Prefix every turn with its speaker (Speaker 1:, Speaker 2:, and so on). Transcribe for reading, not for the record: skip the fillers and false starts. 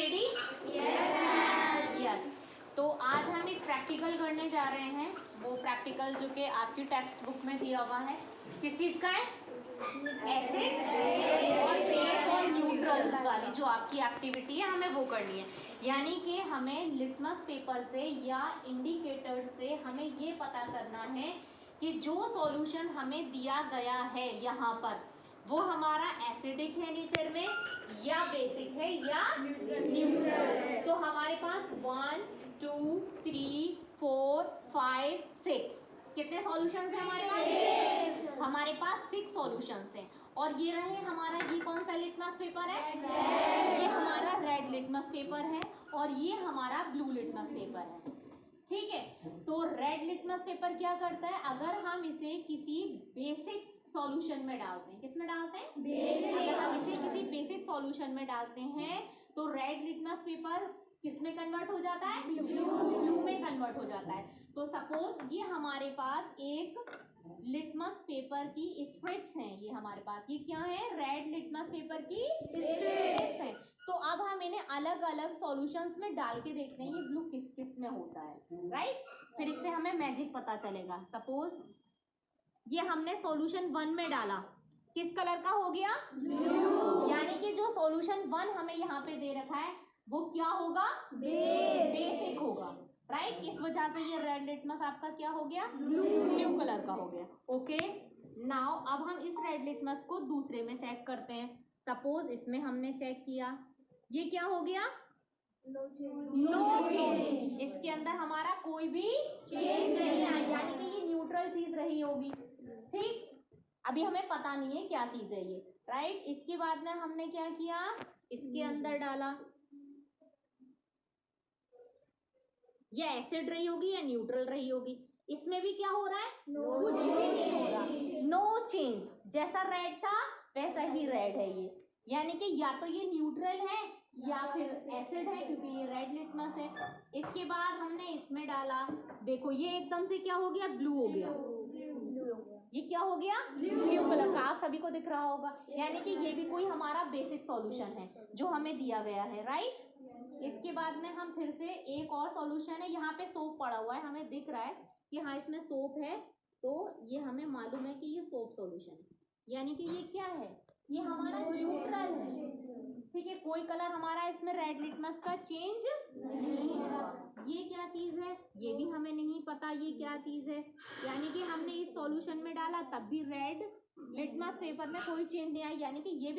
Speaker 1: Ready? Yes. तो आज हम एक प्रैक्टिकल करने जा रहे हैं। वो प्रैक्टिकल जो कि आपकी टेक्स्ट बुक में दिया हुआ है, किस चीज़ का है? एसिड और बेस और न्यूट्रल्स वाली जो आपकी एक्टिविटी है, हमें वो करनी है। यानी कि हमें लिटमस पेपर से या इंडिकेटर से हमें ये पता करना है कि जो सॉल्यूशन हमें दिया गया है यहाँ पर, वो हमारा एसिडिक है नेचर में या बेसिक है या न्यूट्रल है। तो हमारे पास 1 2 3 4 5 6 कितने सॉल्यूशंस हैं हमारे पास? हमारे पास 6 सॉल्यूशंस हैं। और ये रहे हमारा, ये कौन सा लिटमस पेपर है? ये हमारा रेड लिटमस पेपर है और ये हमारा ब्लू लिटमस पेपर है। ठीक है, तो रेड लिटमस पेपर क्या करता है? अगर हम इसे किसी बेसिक सॉल्यूशन में डालते हैं, किसमें डालते हैं? बेसिक। अगर हम इसे किसी बेसिक सॉल्यूशन में डालते हैं तो रेड लिटमस पेपर किसमें कन्वर्ट हो जाता है? ब्लू में कन्वर्ट हो जाता है। तो सपोज ये हमारे पास एक लिटमस पेपर की स्ट्रिप्स हैं, ये हमारे पास, ये क्या है? रेड लिटमस पेपर की स्ट्रिप्स हैं। तो अब हम इन्हें अलग अलग सॉल्यूशंस में डाल के देखते हैं ये ब्लू किस किस में होता है, राइट? फिर इससे हमें मैजिक पता चलेगा। सपोज ये हमने सॉल्यूशन 1 में डाला, किस कलर का हो गया? ब्लू। यानी कि जो सॉल्यूशन 1 हमें यहाँ पे दे रखा है वो क्या होगा? बेसिक होगा, राइट? इस वजह से ये रेड लिटमस आपका क्या हो गया? ब्लू कलर का हो गया। ओके, नाउ अब हम इस रेड लिटमस को दूसरे में चेक करते हैं। सपोज इसमें हमने चेक किया, ये क्या हो गया? No change. इसके अंदर हमारा कोई भी चेंज नहीं आया, यानी कि ये न्यूट्रल चीज रही होगी। ठीक, अभी हमें पता नहीं है क्या चीज है ये, राइट? इसके बाद में हमने क्या किया, इसके अंदर डाला, ये एसिड रही होगी या न्यूट्रल रही होगी। इसमें भी क्या हो रहा है? कुछ भी नहीं हो रहा, नो चेंज। जैसा रेड था वैसा ही रेड है ये, यानी कि या तो ये न्यूट्रल है या फिर एसिड है, क्योंकि ये रेड लिटमस है। इसके बाद हमने इसमें डाला, देखो ये एकदम से क्या हो गया? ब्लू हो गया। ये क्या हो गया? ब्लू कलर का, आप सभी को दिख रहा होगा। यानी कि ये भी कोई हमारा बेसिक सॉल्यूशन है जो हमें दिया गया है, राइट? इसके बाद में हम फिर से एक और सॉल्यूशन है, यहाँ पे सोप पड़ा हुआ है, हमें दिख रहा है कि हाँ इसमें सोप है, तो ये हमें मालूम है कि ये सोप सॉल्यूशन है। यानी कि ये क्या है? ये हमारा न्यूट्रल है। ठीक है, कोई कलर हमारा इसमें रेड लिटमस का चेंज नहीं हो रहा। ये क्या चीज है ये भी हमें नहीं पता, ये क्या चीज है। यानी कि हमने इस सॉल्यूशन में डाला तब भी रेड लिटमस पेपर में कोई चेंज नहीं आया, यानी कि ये भी